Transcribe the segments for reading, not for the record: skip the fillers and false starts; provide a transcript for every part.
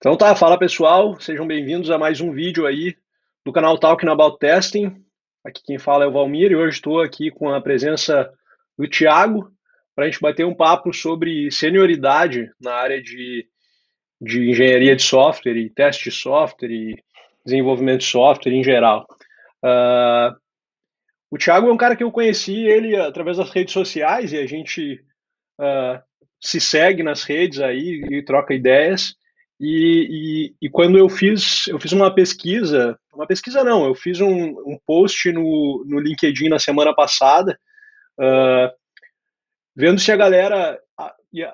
Então tá, fala pessoal, sejam bem-vindos a mais um vídeo aí do canal Talking About Testing. Aqui quem fala é o Valmir e hoje estou aqui com a presença do Thiago para a gente bater um papo sobre senioridade na área de engenharia de software e teste de software e desenvolvimento de software em geral. Ah, o Thiago é um cara que eu conheci ele através das redes sociais e a gente ah, se segue nas redes aí e troca ideias. E quando eu fiz uma pesquisa não, eu fiz um post no LinkedIn na semana passada, ah, vendo se a galera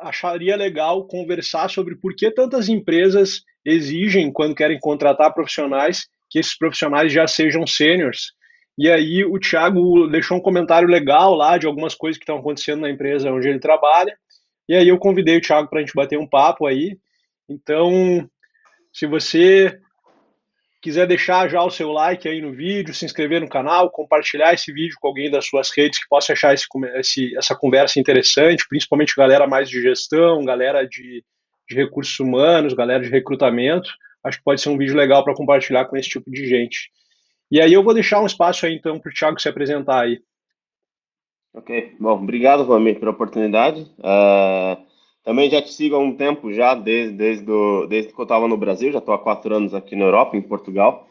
acharia legal conversar sobre por que tantas empresas exigem, quando querem contratar profissionais, que esses profissionais já sejam sêniors. E aí o Thiago deixou um comentário legal lá de algumas coisas que estão acontecendo na empresa onde ele trabalha. E aí eu convidei o Thiago para a gente bater um papo aí. Então, se você quiser deixar já o seu like aí no vídeo, se inscrever no canal, compartilhar esse vídeo com alguém das suas redes que possa achar essa conversa interessante, principalmente galera mais de gestão, galera de recursos humanos, galera de recrutamento, acho que pode ser um vídeo legal para compartilhar com esse tipo de gente. E aí eu vou deixar um espaço aí então para o Thiago se apresentar aí. Ok, bom, obrigado, Vamir, pela oportunidade. Também já te sigo há um tempo já, desde que eu estava no Brasil, já estou há 4 anos aqui na Europa, em Portugal.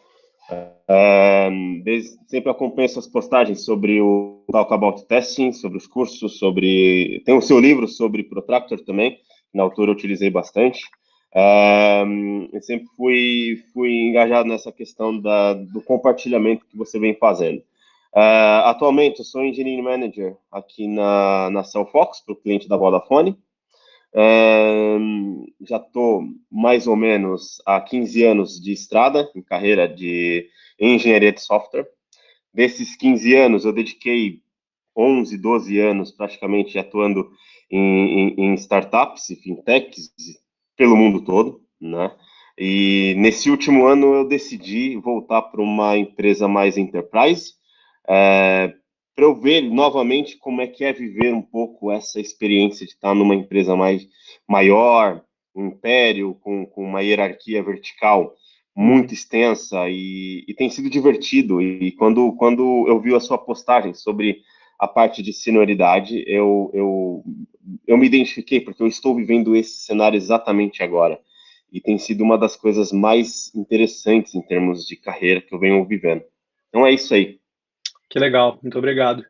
Sempre acompanho suas postagens sobre o Talk About Testing, sobre os cursos, tem o seu livro sobre Protractor também, que na altura eu utilizei bastante. Eu sempre fui engajado nessa questão do compartilhamento que você vem fazendo. Atualmente, eu sou Engineering Manager aqui na Cellfox, para o cliente da Vodafone. Já estou mais ou menos há 15 anos de estrada, em carreira de engenharia de software. Desses 15 anos, eu dediquei 11, 12 anos praticamente atuando em startups e fintechs pelo mundo todo, né? E nesse último ano eu decidi voltar para uma empresa mais enterprise, para eu ver novamente como é que é viver um pouco essa experiência de estar numa empresa mais maior, um império com uma hierarquia vertical muito Uhum. extensa e tem sido divertido. E quando eu vi a sua postagem sobre a parte de senioridade, eu me identifiquei porque eu estou vivendo esse cenário exatamente agora. E tem sido uma das coisas mais interessantes em termos de carreira que eu venho vivendo. Então é isso aí. Que legal, muito obrigado.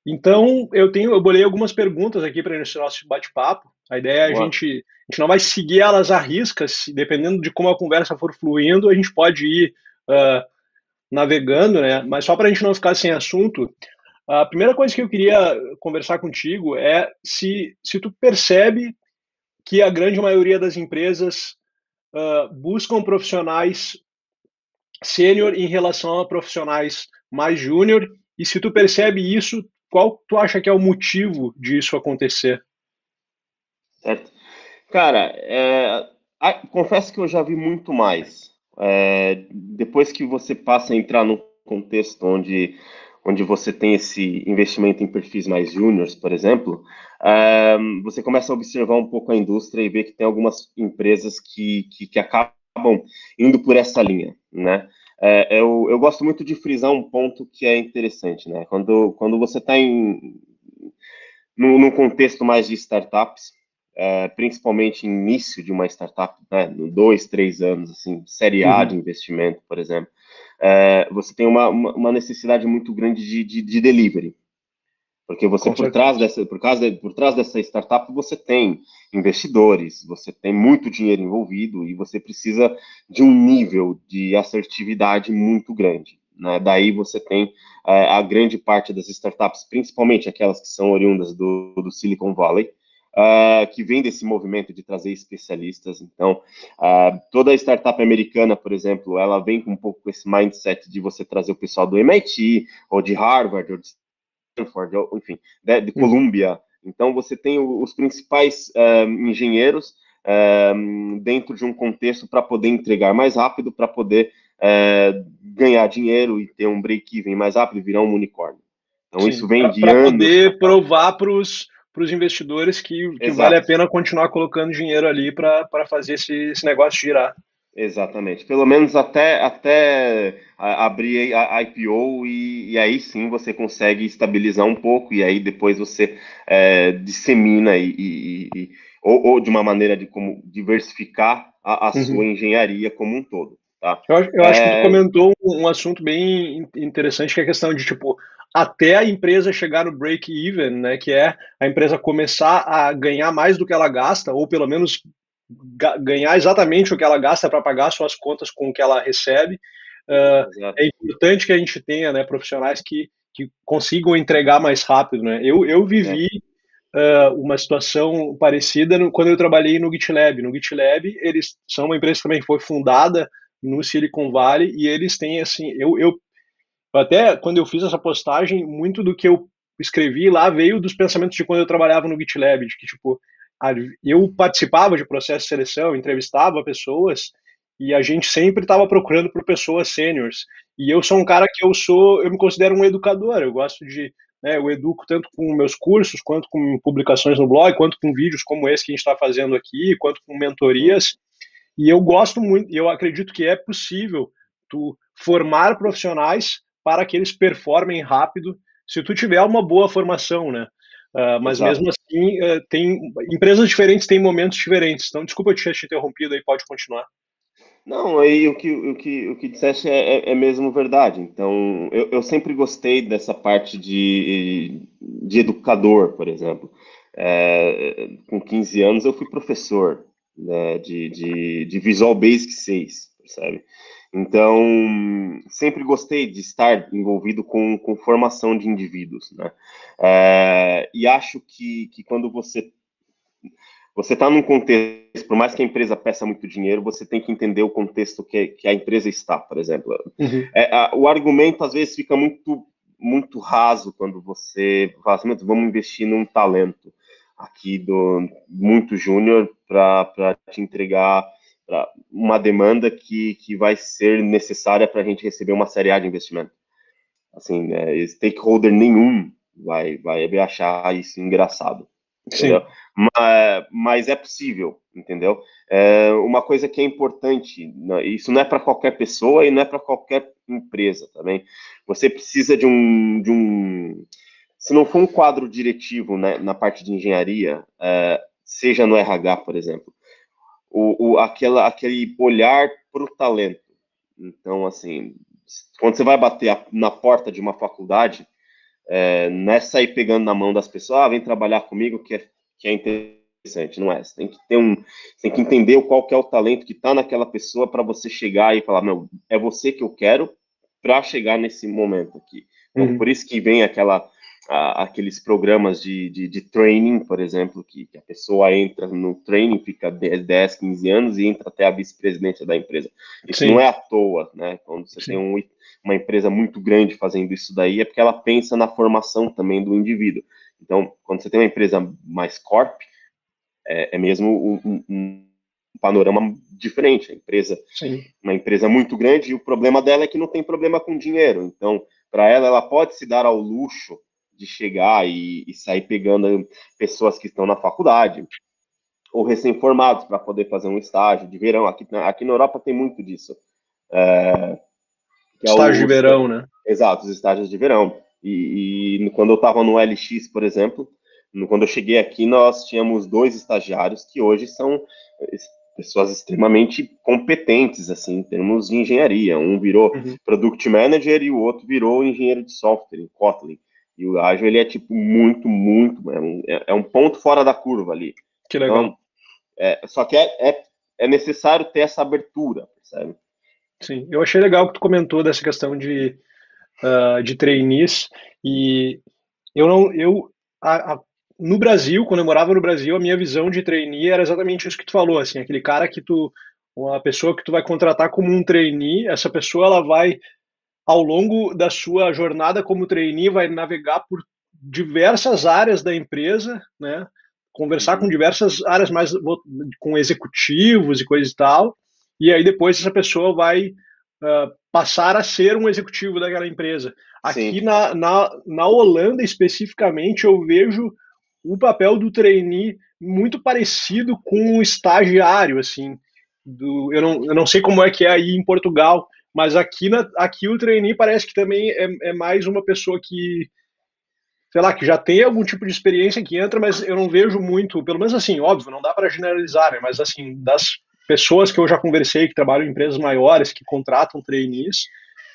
Então, eu bolei algumas perguntas aqui para esse nosso bate-papo. A ideia é Boa. a gente não vai seguir elas à risca, dependendo de como a conversa for fluindo, a gente pode ir uh, navegando, né? Mas só para a gente não ficar sem assunto, a primeira coisa que eu queria conversar contigo é se tu percebe que a grande maioria das empresas buscam profissionais sênior em relação a profissionais mais júnior, e se tu percebe isso, qual tu acha que é o motivo disso acontecer? Certo? Cara, confesso que eu já vi muito mais. Depois que você passa a entrar num contexto onde você tem esse investimento em perfis mais júniores, por exemplo, você começa a observar um pouco a indústria e ver que tem algumas empresas que acabam indo por essa linha, né? Eu gosto muito de frisar um ponto que é interessante, né? Quando você está num contexto mais de startups, principalmente início de uma startup, né, 2, 3 anos, assim, série A de Uhum, investimento, por exemplo, você tem uma necessidade muito grande de delivery, porque você com certeza. por trás dessa startup você tem investidores, você tem muito dinheiro envolvido e você precisa de um nível de assertividade muito grande. Né? Daí você tem a grande parte das startups, principalmente aquelas que são oriundas do Silicon Valley, que vem desse movimento de trazer especialistas. Então, toda a startup americana, por exemplo, ela vem com um pouco esse mindset de você trazer o pessoal do MIT, ou de Harvard, ou de Stanford, enfim, de Uhum. Columbia. Então, você tem os principais engenheiros dentro de um contexto para poder entregar mais rápido, para poder ganhar dinheiro e ter um break-even mais rápido, virar um unicórnio. Então, isso Sim, vem de para anos para poder cá. provar para os os investidores que vale a Exato. pena continuar colocando dinheiro ali para fazer esse negócio girar. Exatamente. Pelo menos até abrir a IPO e aí sim você consegue estabilizar um pouco e aí depois você dissemina ou de uma maneira de como diversificar a sua Uhum. engenharia como um todo, tá? Eu acho que tu comentou um assunto bem interessante, que é a questão de, tipo, até a empresa chegar no break-even, né, que é a empresa começar a ganhar mais do que ela gasta, ou pelo menos ganhar exatamente o que ela gasta para pagar suas contas com o que ela recebe. Exato. É importante que a gente tenha, né, profissionais que consigam entregar mais rápido, né? Eu É, vivi uma situação parecida quando eu trabalhei no GitLab. No GitLab, eles são uma empresa que também foi fundada no Silicon Valley e eles têm, assim, até quando eu fiz essa postagem, muito do que eu escrevi lá veio dos pensamentos de quando eu trabalhava no GitLab, de que, tipo, eu participava de processo de seleção, entrevistava pessoas e a gente sempre estava procurando por pessoas sêniores. E eu sou um cara que eu me considero um educador, eu gosto de, né, eu educo tanto com meus cursos, quanto com publicações no blog, quanto com vídeos como esse que a gente está fazendo aqui, quanto com sim. mentorias. E eu gosto muito, eu acredito que é possível tu formar profissionais para que eles performem rápido, se tu tiver uma boa formação, né? Mas Exato. mesmo assim, tem empresas diferentes têm momentos diferentes. Então, desculpa eu ter te interrompido aí, pode continuar. Não, aí o que disseste é mesmo verdade. Então, eu sempre gostei dessa parte de educador, por exemplo. Com 15 anos eu fui professor, né, de Visual Basic 6, percebe? Então, sempre gostei de estar envolvido com formação de indivíduos, né? E acho que quando você está num contexto, por mais que a empresa peça muito dinheiro, você tem que entender o contexto que a empresa está, por exemplo. Uhum, O argumento às vezes fica muito raso quando você fala assim, vamos investir num talento aqui do muito júnior para te entregar uma demanda que vai ser necessária para a gente receber uma série A de investimento. Assim, stakeholder nenhum vai achar isso engraçado, entendeu? sim. Mas é possível, entendeu? Uma coisa que é importante, né, isso não é para qualquer pessoa e não é para qualquer empresa também. Você precisa se não for um quadro diretivo, né, na parte de engenharia, seja no RH, por exemplo, aquele olhar para o talento. Então, assim, quando você vai bater na porta de uma faculdade, não é sair pegando na mão das pessoas, vem trabalhar comigo que é interessante, não é? Você tem que entender qual que é o talento que está naquela pessoa para você chegar e falar, meu, é você que eu quero para chegar nesse momento aqui. Então, Uhum, por isso que vem aqueles programas de training, por exemplo, que a pessoa entra no training, fica 10, 15 anos e entra até a vice-presidência da empresa. Isso não sim, é à toa, né? Quando você tem sim. uma empresa muito grande fazendo isso daí, é porque ela pensa na formação também do indivíduo. Então, quando você tem uma empresa mais corp, é mesmo um panorama diferente. Sim. Uma empresa muito grande, e o problema dela é que não tem problema com dinheiro. Então, para ela pode se dar ao luxo de chegar e sair pegando pessoas que estão na faculdade ou recém-formados para poder fazer um estágio de verão. Aqui na Europa tem muito disso. Que é Estágio de verão, né? exato, os estágios de verão. E quando eu estava no LX, por exemplo, quando eu cheguei aqui, nós tínhamos dois estagiários que hoje são pessoas extremamente competentes, assim, em termos de engenharia. Um virou Uhum, Product Manager e o outro virou engenheiro de software, em Kotlin. E o ágil, ele é, tipo, muito, é um ponto fora da curva ali. que legal. Então, só que é necessário ter essa abertura, percebe? Sim, eu achei legal que tu comentou dessa questão de trainees e eu não, eu, no Brasil, quando eu morava no Brasil, a minha visão de trainee era exatamente isso que tu falou, assim, aquele cara uma pessoa que tu vai contratar como um trainee, essa pessoa ela vai, ao longo da sua jornada como trainee, vai navegar por diversas áreas da empresa, né? Conversar com Uhum. diversas áreas mais com executivos e coisa e tal, e aí depois essa pessoa vai passar a ser um executivo daquela empresa. Aqui Sim. na Holanda, especificamente, eu vejo o papel do trainee muito parecido com o estagiário, assim. Eu não sei como é que é aí em Portugal, mas aqui o trainee parece que também é mais uma pessoa que, sei lá, que já tem algum tipo de experiência que entra, mas eu não vejo muito, pelo menos assim, óbvio, não dá para generalizar, né? Mas assim, das pessoas que eu já conversei, que trabalham em empresas maiores, que contratam trainees,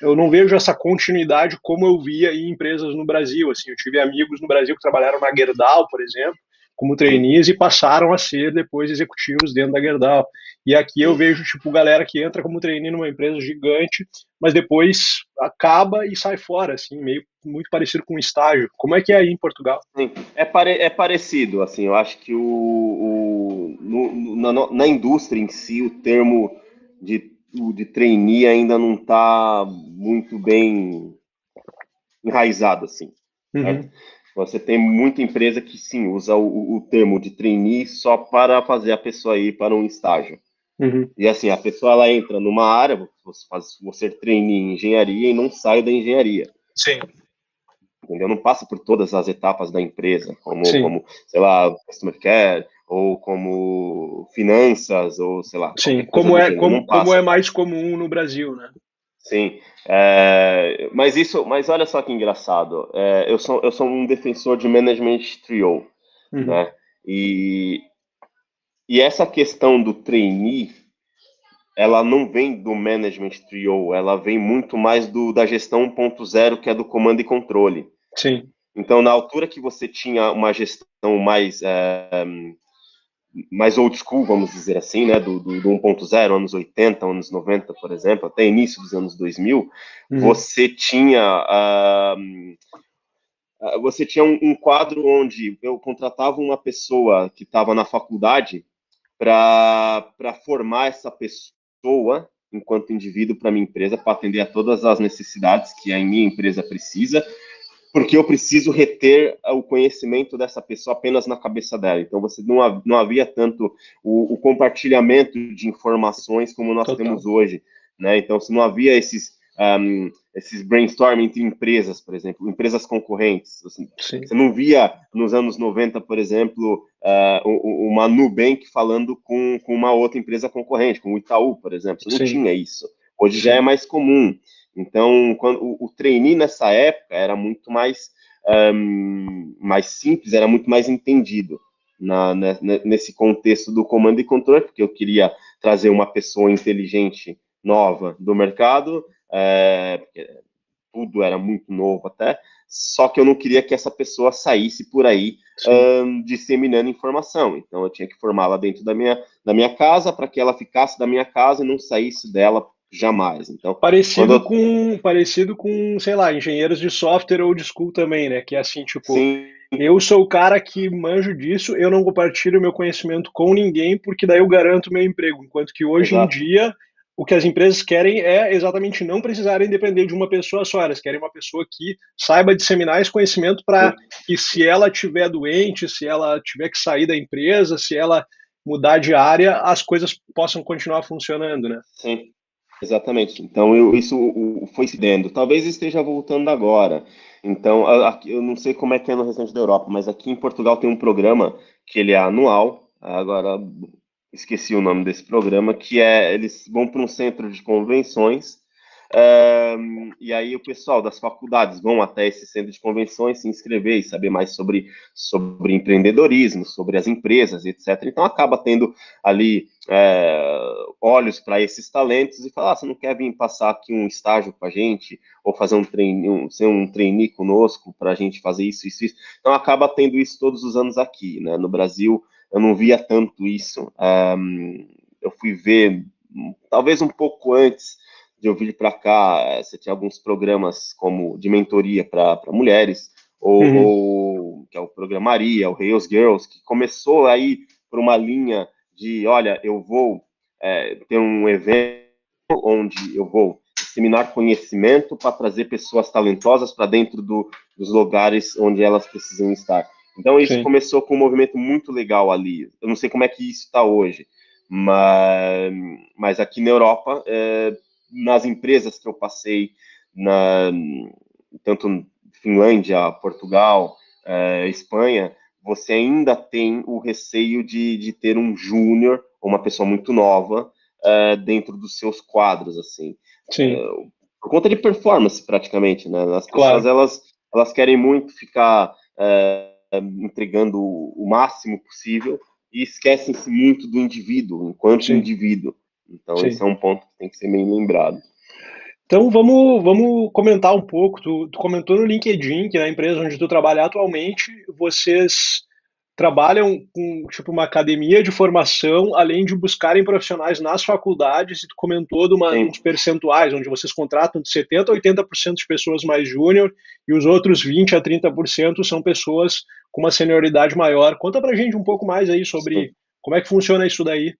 eu não vejo essa continuidade como eu via em empresas no Brasil. Assim, eu tive amigos no Brasil que trabalharam na Gerdau, por exemplo, como Sim. trainees e passaram a ser depois executivos dentro da Gerdau. E aqui eu vejo tipo galera que entra como trainee numa empresa gigante, mas depois acaba e sai fora, assim, meio muito parecido com um estágio. Como é que é aí em Portugal? Sim, é parecido, assim, eu acho que na indústria em si, o termo de trainee ainda não está muito bem enraizado, assim, certo? Uhum, Você tem muita empresa que, sim, usa o termo de trainee só para fazer a pessoa ir para um estágio. uhum. E assim, a pessoa ela entra numa área, você trainee em engenharia e não sai da engenharia. Sim, Entendeu? Não passa por todas as etapas da empresa, sim, como, sei lá, customer care, ou como finanças, ou sei lá, sim. qualquer coisa do gênero, não Como é passa. mais comum no Brasil, né? Sim, mas olha só que engraçado. Eu sou um defensor de management trio, Uhum, né? E, e essa questão do trainee, ela não vem do management trio, ela vem muito mais da gestão 1.0, que é do comando e controle. sim, Então, na altura que você tinha uma gestão mais old school, vamos dizer assim, né, do 1.0, anos 80, anos 90, por exemplo, até início dos anos 2000, uhum, você tinha um quadro onde eu contratava uma pessoa que estava na faculdade para formar essa pessoa enquanto indivíduo para minha empresa, para atender a todas as necessidades que a minha empresa precisa, porque eu preciso reter o conhecimento dessa pessoa apenas na cabeça dela. Então, você não havia tanto o compartilhamento de informações como nós temos total. hoje, né? Então, se não havia esses brainstorming entre empresas, por exemplo, empresas concorrentes. Assim, Sim, você não via nos anos 90, por exemplo, uma Nubank falando com uma outra empresa concorrente, com o Itaú, por exemplo. Você não sim, tinha isso. Hoje já é sim. mais comum. Então, quando o trainee nessa época era muito mais simples, era muito mais entendido nesse contexto do comando e controle, porque eu queria trazer uma pessoa inteligente, nova do mercado, porque tudo era muito novo até, só que eu não queria que essa pessoa saísse por aí Sim. disseminando informação. Então eu tinha que formá-la dentro da minha casa para que ela ficasse da minha casa e não saísse dela jamais. Então, quando eu, Parecido com, sei lá, engenheiros de software ou de school também, né? Que é assim, tipo, sim, eu sou o cara que manjo disso, eu não compartilho meu conhecimento com ninguém, porque daí eu garanto meu emprego. Enquanto que hoje em exato. dia, o que as empresas querem é exatamente não precisarem depender de uma pessoa só. Elas querem uma pessoa que saiba disseminar esse conhecimento para Sim, que, se ela estiver doente, se ela tiver que sair da empresa, se ela mudar de área, as coisas possam continuar funcionando, né? sim. Exatamente. Então, isso foi se dando. Talvez esteja voltando agora. Então, aqui, eu não sei como é que é no restante da Europa, mas aqui em Portugal tem um programa que ele é anual. Agora, esqueci o nome desse programa, que eles vão para um centro de convenções, e aí o pessoal das faculdades vão até esse centro de convenções se inscrever e saber mais sobre empreendedorismo, sobre as empresas, etc. Então acaba tendo ali olhos para esses talentos e falar, você não quer vir passar aqui um estágio com a gente, ou fazer ser um trainee conosco para a gente fazer isso, isso, isso. Então acaba tendo isso todos os anos aqui, né? No Brasil eu não via tanto isso. Eu fui ver, talvez um pouco antes de eu vir para cá, você tinha alguns programas como de mentoria para mulheres, Uhum. que é o Programa Maria, o Rails Girls, que começou aí por uma linha de, olha, eu vou ter um evento onde eu vou disseminar conhecimento para trazer pessoas talentosas para dentro dos lugares onde elas precisam estar. Então, isso Sim. começou com um movimento muito legal ali. Eu não sei como é que isso está hoje, mas aqui na Europa, nas empresas que eu passei, tanto Finlândia, Portugal, Espanha, você ainda tem o receio de ter um júnior ou uma pessoa muito nova dentro dos seus quadros, assim. Sim, Por conta de performance, praticamente, né? As pessoas, claro. elas querem muito ficar entregando o máximo possível e esquecem-se muito do indivíduo, enquanto Sim, indivíduo. Então, esse sim. é um ponto que tem que ser bem lembrado. Então vamos comentar um pouco. Tu comentou no LinkedIn que na empresa onde tu trabalha atualmente, vocês trabalham com tipo uma academia de formação, além de buscarem profissionais nas faculdades, e tu comentou de uns Sim, percentuais, onde vocês contratam de 70% a 80% de pessoas mais júnior e os outros 20% a 30% são pessoas com uma senioridade maior. Conta pra gente um pouco mais aí sobre sim. como é que funciona isso daí.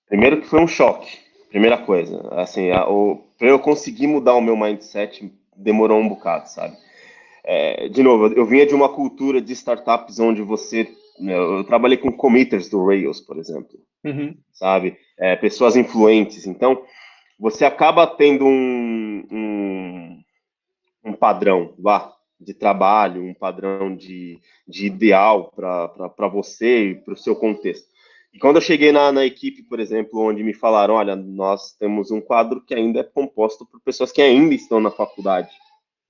Primeiro que foi um choque. Primeira coisa, assim, para eu conseguir mudar o meu mindset demorou um bocado, sabe? De novo, eu vinha de uma cultura de startups onde você, né, eu trabalhei com committers do Rails, por exemplo, Uhum, sabe? Pessoas influentes. Então, você acaba tendo um padrão, vá, de trabalho, um padrão de ideal para você e para o seu contexto. E quando eu cheguei na equipe, por exemplo, onde me falaram, olha, nós temos um quadro que ainda é composto por pessoas que ainda estão na faculdade.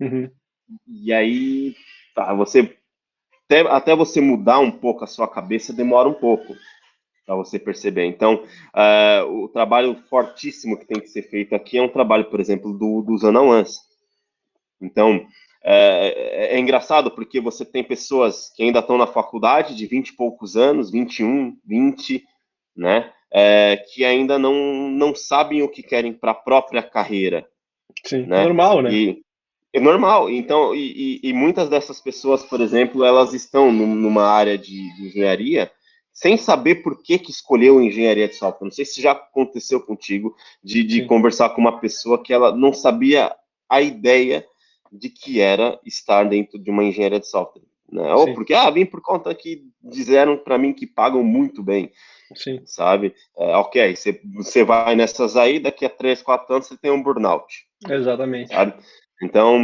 uhum, E aí, tá, até você mudar um pouco a sua cabeça demora um pouco para você perceber. Então, o trabalho fortíssimo que tem que ser feito aqui é um trabalho, por exemplo, dos one-on-ones. Então, é engraçado porque você tem pessoas que ainda estão na faculdade de 20 e poucos anos, 21, 20, né? Que ainda não sabem o que querem para a própria carreira, sim, né? normal, né? E é normal. Então, e muitas dessas pessoas, por exemplo, elas estão numa área de engenharia sem saber por que escolheu engenharia de software. Não sei se já aconteceu contigo de Sim, conversar com uma pessoa que ela não sabia a ideia de que era estar dentro de uma engenharia de software. Né? Ou sim, porque, vim por conta que disseram para mim que pagam muito bem, sim, sabe? Ok, você vai nessas aí, daqui a 3, 4 anos você tem um burnout, exatamente. sabe? Então,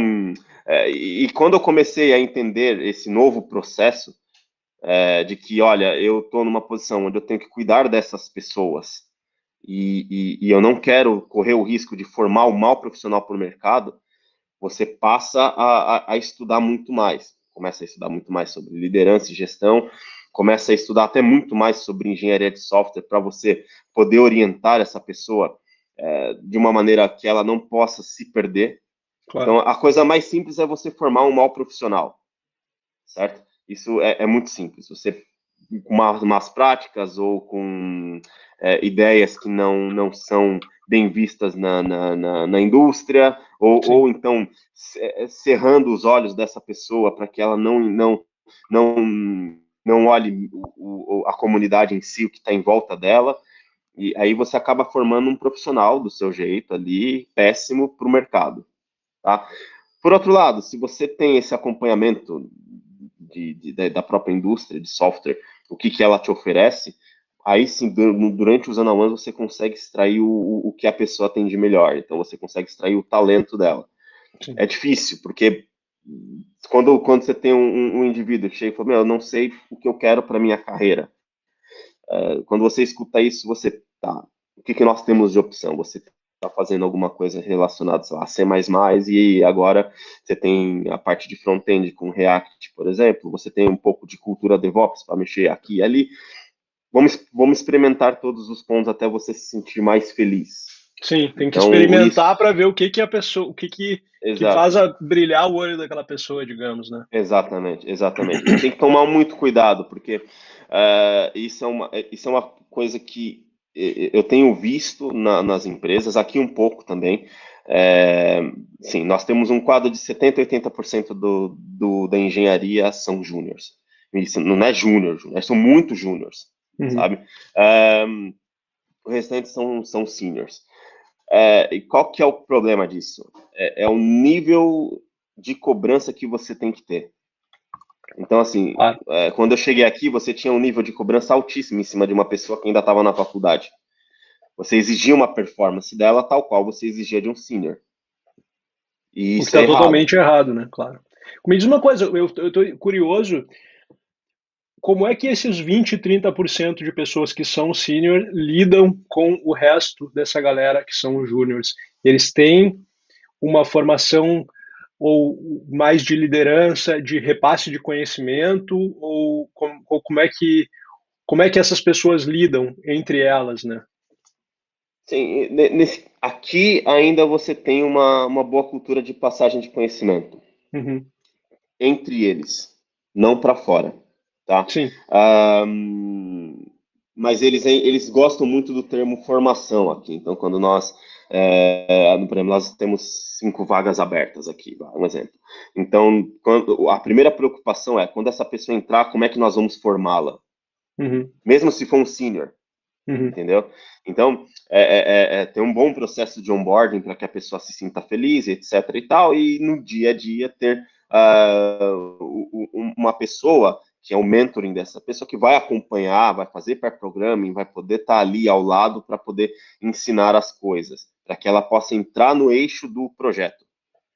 e quando eu comecei a entender esse novo processo, de que, olha, eu estou numa posição onde eu tenho que cuidar dessas pessoas e eu não quero correr o risco de formar um mau profissional para o mercado, você passa a estudar muito mais. Começa a estudar muito mais sobre liderança e gestão, começa a estudar até muito mais sobre engenharia de software para você poder orientar essa pessoa de uma maneira que ela não possa se perder. Então, Claro. a coisa mais simples é você formar um mau profissional, certo? Isso é muito simples. Você, com umas práticas ou com ideias que não são bem vistas na indústria, ou Sim, então cerrando os olhos dessa pessoa para que ela não, não olhe a comunidade em si, o que está em volta dela, e aí você acaba formando um profissional do seu jeito ali, péssimo para o mercado. Tá? Por outro lado, se você tem esse acompanhamento da própria indústria de software, o que ela te oferece, aí sim, durante os one-on-ones você consegue extrair o que a pessoa tem de melhor. Então você consegue extrair o talento dela. sim, É difícil, porque quando você tem um indivíduo que chega e fala, meu, eu não sei o que eu quero para minha carreira. Quando você escuta isso, você tá. O que nós temos de opção? Você está fazendo alguma coisa relacionada, sei lá, a C++, e agora você tem a parte de front-end com React, por exemplo, você tem um pouco de cultura DevOps para mexer aqui e ali. Vamos experimentar todos os pontos até você se sentir mais feliz. sim, tem que Então, experimentar para ver o que que a pessoa, que faz exato, brilhar o olho daquela pessoa, digamos, né? exatamente, exatamente. E tem que tomar muito cuidado, porque isso é uma coisa que eu tenho visto nas empresas, aqui um pouco também. É, sim, nós temos um quadro de 70, 80% da engenharia são júniores. Isso não é júnior, são muito júniores, Uhum. sabe? O restante são seniors. E qual que é o problema disso? É o nível de cobrança que você tem que ter. Então, assim, Claro. quando eu cheguei aqui, você tinha um nível de cobrança altíssimo em cima de uma pessoa que ainda estava na faculdade. Você exigia uma performance dela tal qual você exigia de um senior. E O que isso é está errado. totalmente errado, né? Claro. Me diz uma coisa, eu estou curioso. como é que esses 20, 30% de pessoas que são senior lidam com o resto dessa galera que são os júniors? Eles têm uma formação ou mais de liderança, de repasse de conhecimento, ou como é que essas pessoas lidam entre elas, né? Sim, aqui ainda você tem uma boa cultura de passagem de conhecimento Uhum. entre eles, não para fora, tá? Sim, Mas eles gostam muito do termo formação aqui. Então, quando nós, por exemplo, nós temos 5 vagas abertas aqui, um exemplo. Então, a primeira preocupação é quando essa pessoa entrar, como é que nós vamos formá-la? uhum, Mesmo se for um senior, uhum, entendeu? Então, tem um bom processo de onboarding para que a pessoa se sinta feliz, etc. e tal, e no dia a dia ter uma pessoa que é o mentoring dessa pessoa que vai acompanhar, vai fazer pair programming, vai poder estar ali ao lado para poder ensinar as coisas, para que ela possa entrar no eixo do projeto.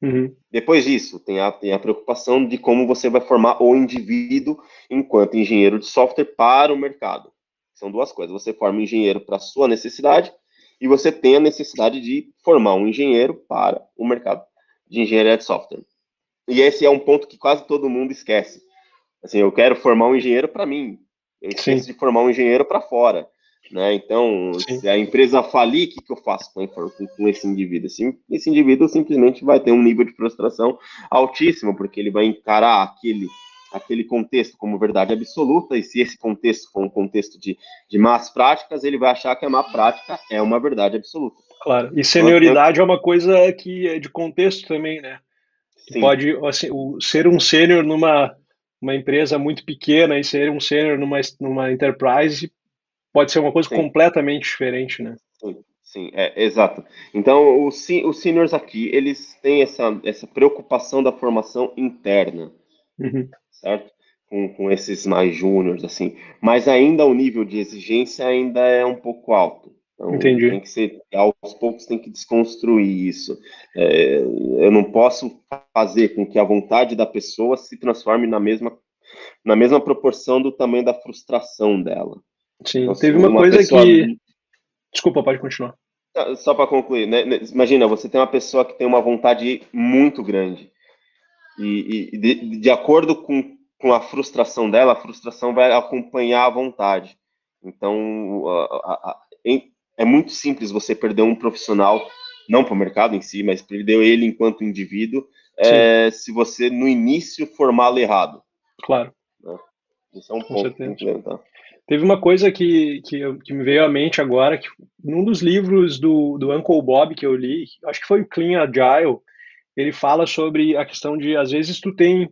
uhum. Depois disso, tem a preocupação de como você vai formar o indivíduo enquanto engenheiro de software para o mercado. São duas coisas. Você forma um engenheiro para a sua necessidade e você tem a necessidade de formar um engenheiro para o mercado de engenharia de software. E esse é um ponto que quase todo mundo esquece. Assim, eu quero formar um engenheiro para mim. Eu esqueço Sim, de formar um engenheiro para fora. Né? Então, sim. se a empresa falir, o que eu faço com esse indivíduo? Esse indivíduo simplesmente vai ter um nível de frustração altíssimo, porque ele vai encarar aquele contexto como verdade absoluta, e se esse contexto for um contexto de más práticas, ele vai achar que a má prática é uma verdade absoluta. Claro. E Então, senioridade é uma coisa que é de contexto também, né? Que sim, pode, assim, ser um sênior numa uma empresa muito pequena e ser um sênior numa enterprise pode ser uma coisa sim. completamente diferente, né? Sim, sim, exato. Então, os seniors aqui, eles têm essa preocupação da formação interna, Uhum. certo? Com esses mais júniores, assim. Mas ainda o nível de exigência ainda é um pouco alto. Então, Entendi. tem que ser, aos poucos, tem que desconstruir isso. Eu não posso fazer com que a vontade da pessoa se transforme na mesma proporção do tamanho da frustração dela. Então, Sim. se Teve uma uma coisa pessoa que. Desculpa, pode continuar. só para concluir, né? Imagina, você tem uma pessoa que tem uma vontade muito grande e de acordo com a frustração dela, a frustração vai acompanhar a vontade. Então, é muito simples você perder um profissional, não para o mercado em si, mas perder ele enquanto indivíduo, Sim, se você no início formá-lo errado. claro, Né? Isso é um com ponto que tem certeza. que levantar. Teve uma coisa que me veio à mente agora, que num dos livros do Uncle Bob que eu li, acho que foi o Clean Agile, ele fala sobre a questão de, às vezes, tu tem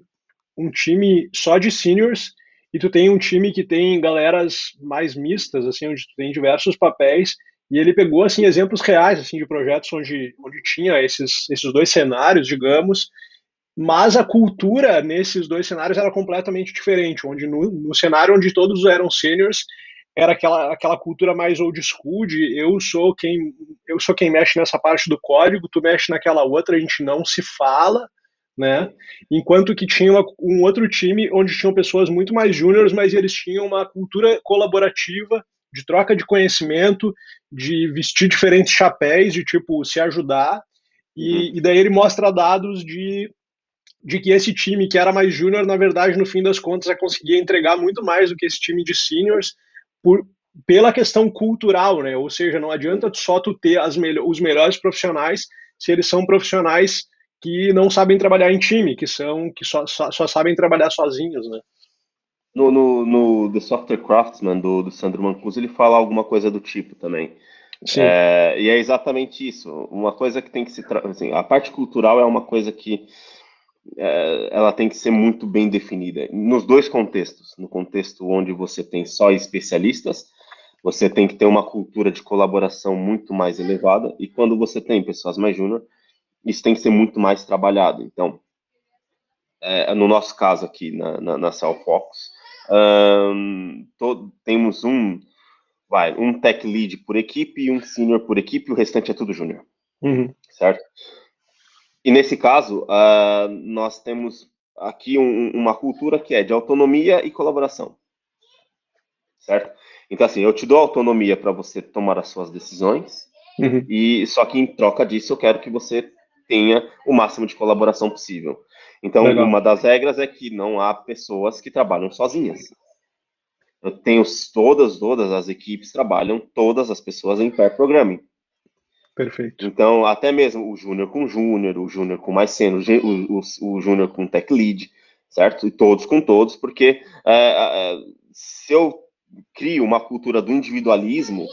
um time só de seniors e tu tem um time que tem galeras mais mistas, assim, onde tu tem diversos papéis, e ele pegou, assim, exemplos reais, assim, de projetos onde tinha esses dois cenários, digamos, mas a cultura nesses dois cenários era completamente diferente, onde no cenário onde todos eram seniors, era aquela cultura mais old school de eu sou quem mexe nessa parte do código, tu mexe naquela outra, a gente não se fala, né? Sim. Enquanto que tinha um outro time onde tinham pessoas muito mais júniores, mas eles tinham uma cultura colaborativa, de troca de conhecimento, de vestir diferentes chapéus, de tipo se ajudar. Uhum. E daí ele mostra dados de que esse time que era mais júnior, na verdade, no fim das contas, conseguia entregar muito mais do que esse time de seniors por, pela questão cultural, né? Ou seja, não adianta só tu ter os melhores profissionais se eles são profissionais que não sabem trabalhar em time, que só sabem trabalhar sozinhos, né? No The Software Craftsman, do Sandro Mancuso, ele fala alguma coisa do tipo também. Sim, E é exatamente isso. Uma coisa que tem que assim, a parte cultural é uma coisa que ela tem que ser muito bem definida. Nos dois contextos. No contexto onde você tem só especialistas, você tem que ter uma cultura de colaboração muito mais elevada. E quando você tem pessoas mais júnior, isso tem que ser muito mais trabalhado. Então, no nosso caso aqui na Cell Focus, temos um tech lead por equipe e um senior por equipe, o restante é tudo júnior, uhum, certo? E nesse caso, nós temos aqui uma cultura que é de autonomia e colaboração. certo? Então, assim, eu te dou autonomia para você tomar as suas decisões, Uhum. e só que em troca disso eu quero que você tenha o máximo de colaboração possível. Então, Legal. uma das regras é que não há pessoas que trabalham sozinhas. Eu tenho todas as equipes trabalham, todas as pessoas em pair programming. Perfeito. Então, até mesmo o júnior com mais sênior, o júnior com tech lead, certo? E todos com todos, porque se eu crio uma cultura do individualismo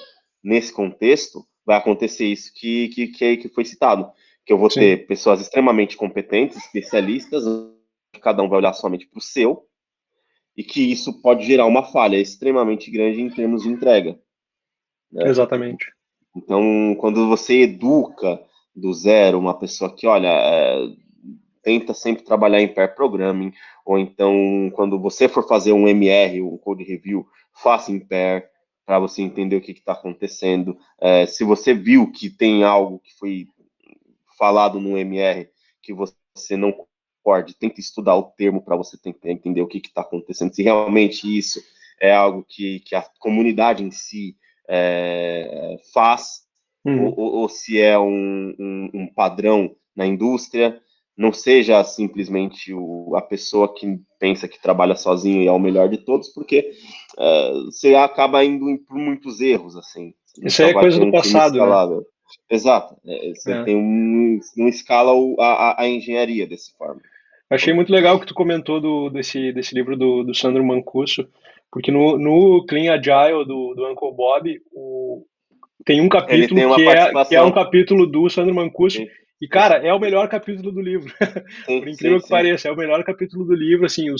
nesse contexto, vai acontecer isso que foi citado, que eu vou Sim, ter pessoas extremamente competentes, especialistas, cada um vai olhar somente para o seu, e que isso pode gerar uma falha extremamente grande em termos de entrega, né? exatamente. Então, quando você educa do zero uma pessoa que, olha, tenta sempre trabalhar em pair programming, ou então, quando você for fazer um MR, um code review, faça em pair, para você entender o que está acontecendo. Se você viu que tem algo que foi falado no MR que você não concorde, tenta estudar o termo para você tentar entender o que está acontecendo, se realmente isso é algo que a comunidade em si faz, Uhum. ou se é um padrão na indústria, não seja simplesmente a pessoa que pensa que trabalha sozinho e é o melhor de todos, porque você acaba indo por muitos erros, assim, você Isso aí nunca é vai coisa ter do um time passado, né? escalável. Exato. Você É. tem não escala a engenharia dessa forma. Achei muito legal o que tu comentou desse livro do Sandro Mancuso, porque no Clean Agile do Uncle Bob, tem um Ele capítulo tem uma que é um participação. capítulo do Sandro Mancuso, Sim, e, cara, é o melhor capítulo do livro. Por sim, sim, incrível que sim, pareça, é o melhor capítulo do livro, assim, sim.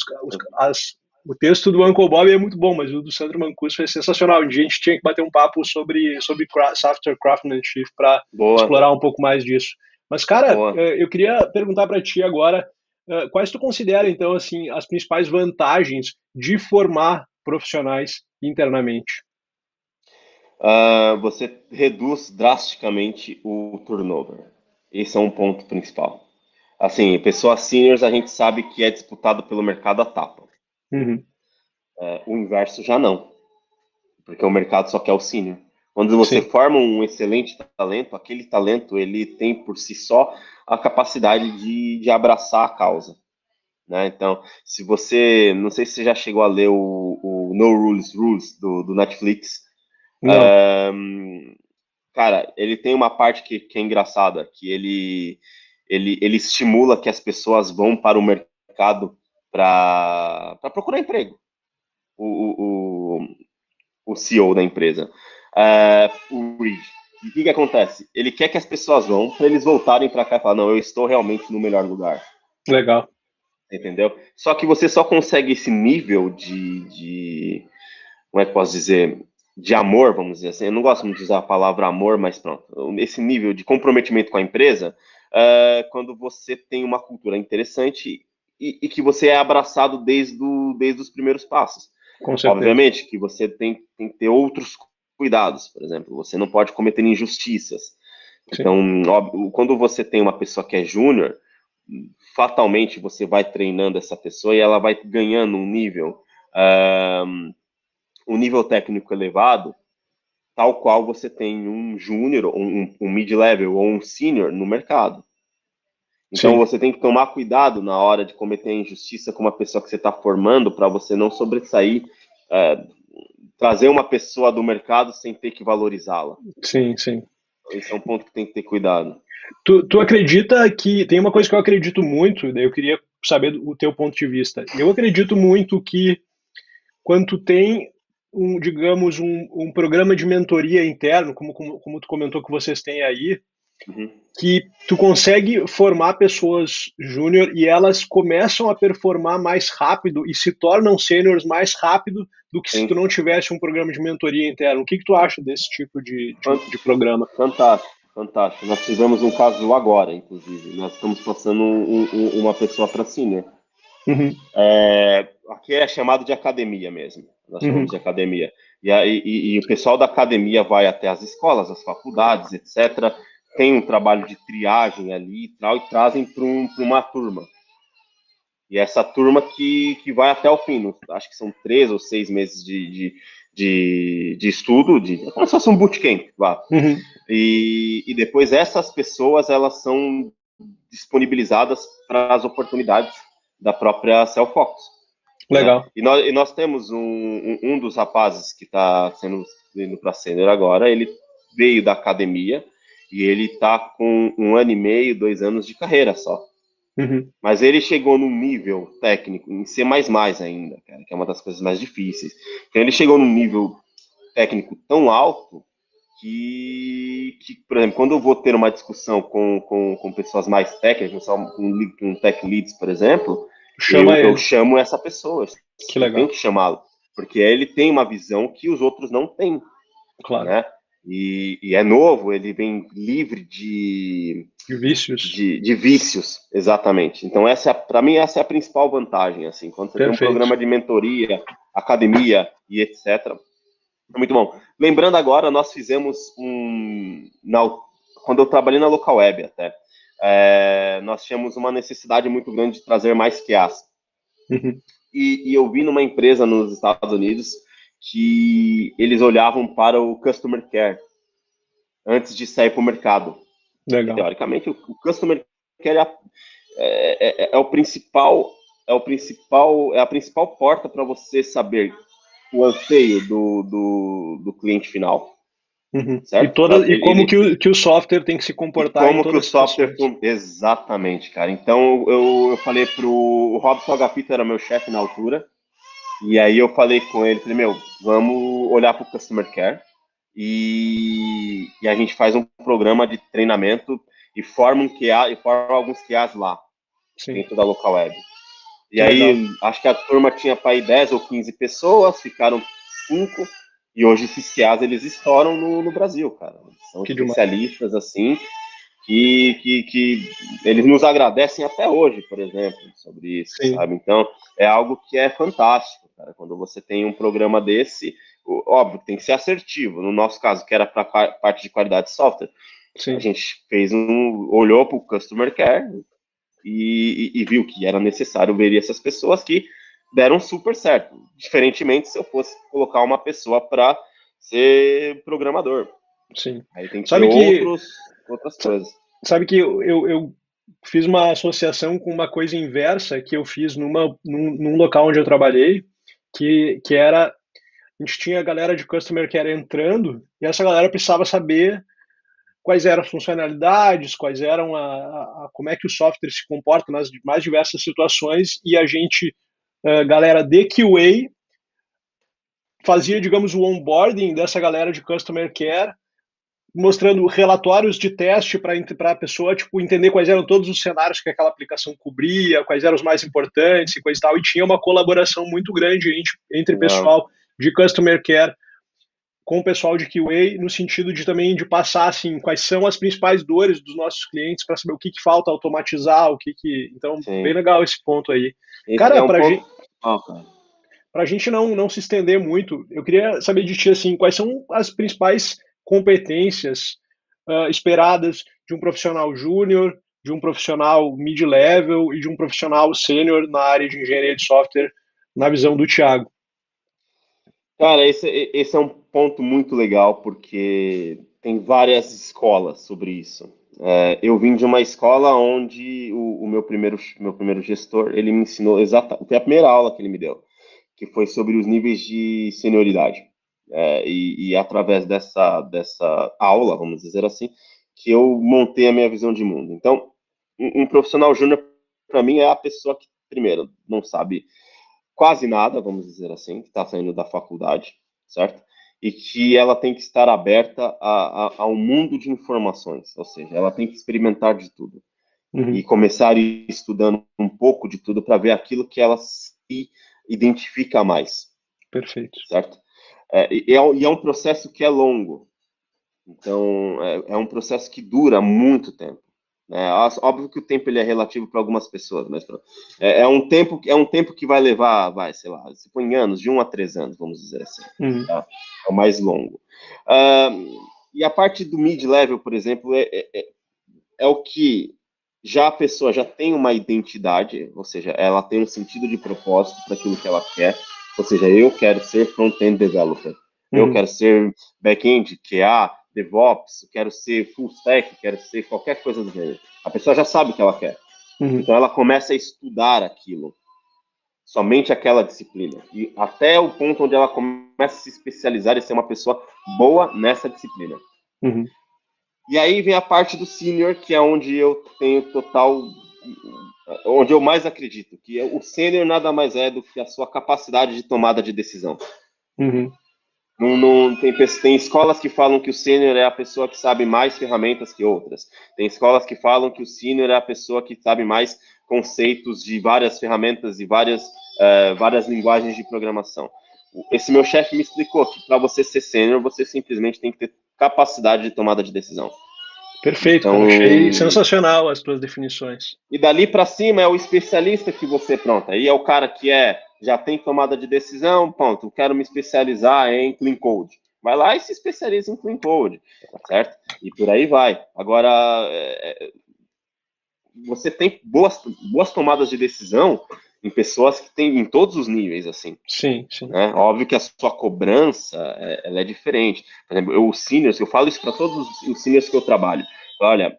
o texto do Uncle Bob é muito bom, mas o do Sandro Mancuso é sensacional. Um dia a gente tinha que bater um papo sobre software craftsmanship para Boa, explorar um pouco mais disso. Mas, cara, boa. eu queria perguntar para ti agora, quais tu considera, então, assim, as principais vantagens de formar profissionais internamente? Você reduz drasticamente o turnover. Esse é um ponto principal. Assim, pessoas seniors a gente sabe que é disputado pelo mercado a tapa. Uhum. O inverso já não, porque o mercado só quer o senior. Quando você Sim, forma um excelente talento, aquele talento ele tem por si só a capacidade de abraçar a causa. Né? Então, se você, não sei se você já chegou a ler o No Rules Rules do Netflix, não, cara, ele tem uma parte que é engraçada, que ele estimula que as pessoas vão para o mercado para procurar emprego. O, o, o CEO da empresa, o Reed. E o que acontece? Ele quer que as pessoas vão para eles voltarem para cá e falar, não, eu estou realmente no melhor lugar. legal. Entendeu? Só que você só consegue esse nível como é que eu posso dizer, de amor, vamos dizer assim. Eu não gosto muito de usar a palavra amor, mas pronto. Esse nível de comprometimento com a empresa, quando você tem uma cultura interessante e que você é abraçado desde os primeiros passos. Com certeza. Obviamente que você tem que ter outros cuidados, por exemplo, você não pode cometer injustiças. Sim, Então, óbvio, quando você tem uma pessoa que é júnior, fatalmente você vai treinando essa pessoa e ela vai ganhando um nível técnico elevado, tal qual você tem um júnior, um mid-level ou um senior no mercado. Então sim. você tem que tomar cuidado na hora de cometer a injustiça com uma pessoa que você está formando para você não sobressair, é, trazer uma pessoa do mercado sem ter que valorizá-la. Sim, sim. Esse é um ponto que tem que ter cuidado. Tu acredita que tem uma coisa que eu acredito muito, daí eu queria saber o teu ponto de vista. Eu acredito muito que quando tu tem digamos, um programa de mentoria interno, como tu comentou que vocês têm aí, Uhum. que tu consegue formar pessoas júnior e elas começam a performar mais rápido e se tornam sêniores mais rápido do que se tu Sim. não tivesse um programa de mentoria interno. O que que tu acha desse tipo de programa? Fantástico, fantástico. Nós tivemos um caso agora, inclusive. Nós estamos passando uma pessoa para senior. Uhum, Aqui é chamado de academia mesmo. Nós uhum, chamamos de academia. E o pessoal da academia vai até as escolas, as faculdades, etc. Tem um trabalho de triagem ali e trazem para uma turma. E essa turma que vai até o fim, acho que são 3 ou 6 meses de estudo, como se fosse um bootcamp, vá. Uhum. E depois essas pessoas, elas são disponibilizadas para as oportunidades da própria Cellfox, né? Legal. E nós temos um dos rapazes que está sendo indo para sênior agora, ele veio da academia e ele está com 1 ano e meio, 2 anos de carreira só. Uhum. Mas ele chegou num nível técnico, em C++ ainda, cara, que é uma das coisas mais difíceis. Então ele chegou num nível técnico tão alto que, por exemplo, quando eu vou ter uma discussão com pessoas mais técnicas, com tech leads, por exemplo, Chama eu ele. chamo essa pessoa, Que eu tenho legal. que chamá-lo, porque ele tem uma visão que os outros não têm, Claro. né? E é novo, ele vem livre de, De vícios. de vícios, exatamente. Então, para mim, essa é a principal vantagem, assim, quando você tem um Perfeito. programa de mentoria, academia e etc., é muito bom. Lembrando agora, nós fizemos quando eu trabalhei na Local Web até, nós tínhamos uma necessidade muito grande de trazer mais QAs. Uhum. E eu vi numa empresa nos Estados Unidos que eles olhavam para o Customer Care antes de sair para o mercado. E, Legal. teoricamente, o Customer Care é o principal, é a principal porta para você saber o anseio do cliente final, Uhum. certo? E como que o software tem que se E comportar em como que o todas as software... situações. Exatamente, cara. Então, eu falei o Robson Agapito era meu chefe na altura, e aí eu falei com ele, falei, vamos olhar para o Customer Care, e a gente faz um programa de treinamento e forma alguns QAs lá, Sim. dentro da Local Web. E Que legal. aí, acho que a turma tinha para ir 10 ou 15 pessoas, ficaram 5, e hoje esses QAs, eles estouram no Brasil, cara. São Que demais. especialistas, assim, que eles nos agradecem até hoje, por exemplo, sobre isso, Sim. sabe? Então, é algo que é fantástico, cara. Quando você tem um programa desse, óbvio, tem que ser assertivo. No nosso caso, que era para a parte de qualidade de software, a Sim. gente olhou para o Customer Care e viu que era necessário ver essas pessoas que deram super certo. Diferentemente se eu fosse colocar uma pessoa para ser programador. Sim. Aí tem que ter Sabe que, outras coisas. sabe que eu fiz uma associação com uma coisa inversa que eu fiz num local onde eu trabalhei, que era, a gente tinha a galera de Customer Care entrando, e essa galera precisava saber quais eram as funcionalidades, quais eram como é que o software se comporta nas mais diversas situações, e a gente, galera de QA, fazia, digamos, o onboarding dessa galera de Customer Care, mostrando relatórios de teste para a pessoa tipo, entender quais eram todos os cenários que aquela aplicação cobria, quais eram os mais importantes e coisa e tal. E tinha uma colaboração muito grande entre Não, pessoal de Customer Care com o pessoal de QA, no sentido de também de passar assim, quais são as principais dores dos nossos clientes para saber o que falta automatizar, Então, bem sim. legal esse ponto aí. Esse Cara, é um ponto. Ah, cara. para a gente não se estender muito, eu queria saber de ti assim, quais são as principais competências esperadas de um profissional júnior, de um profissional mid-level e de um profissional sênior na área de engenharia de software, na visão do Thiago. Cara, esse é um ponto muito legal, porque tem várias escolas sobre isso. Eu vim de uma escola onde o meu primeiro gestor, ele me ensinou exatamente, foi a primeira aula que ele me deu, que foi sobre os níveis de senioridade. E através dessa aula, vamos dizer assim, que eu montei a minha visão de mundo. Então, um profissional júnior, para mim, é a pessoa que, primeiro, não sabe quase nada, vamos dizer assim, que está saindo da faculdade, certo? E que ela tem que estar aberta a um mundo de informações, ou seja, ela tem que experimentar de tudo e Uhum, começar estudando um pouco de tudo para ver aquilo que ela se identifica mais, perfeito. certo? E é um processo que é longo, então é um processo que dura muito tempo. Óbvio que o tempo ele é relativo para algumas pessoas, mas é um tempo que vai levar, sei lá, se põe anos, de 1 a 3 anos, vamos dizer assim, Uhum, tá? É o mais longo. Ah, e a parte do mid-level, por exemplo, é o que já a pessoa já tem uma identidade, ou seja, ela tem um sentido de propósito para aquilo que ela quer, ou seja, eu quero ser front-end developer. Eu Uhum. quero ser back-end, QA, DevOps, quero ser full stack, quero ser qualquer coisa do gênero. A pessoa já sabe o que ela quer. Uhum. Então ela começa a estudar aquilo, somente aquela disciplina. E até o ponto onde ela começa a se especializar e ser uma pessoa boa nessa disciplina. Uhum. E aí vem a parte do sênior, que é onde eu tenho total. Onde eu mais acredito, que o sênior nada mais é do que a sua capacidade de tomada de decisão. Uhum. Tem escolas que falam que o sênior é a pessoa que sabe mais ferramentas que outras. Tem escolas que falam que o sênior é a pessoa que sabe mais conceitos de várias ferramentas e várias linguagens de programação. Esse meu chefe me explicou que para você ser sênior, você simplesmente tem que ter capacidade de tomada de decisão. Perfeito, Então, cara. Achei sensacional as tuas definições. e dali para cima é o especialista que você, pronto, aí é o cara que já tem tomada de decisão, pronto, quero me especializar em clean code. Vai lá e se especializa em clean code, certo? E por aí vai. Agora, você tem boas tomadas de decisão em pessoas que têm em todos os níveis, assim. Sim, sim. Né? Óbvio que a sua cobrança ela é diferente. Por exemplo, os seniors, eu falo isso para todos os seniors que eu trabalho. Olha,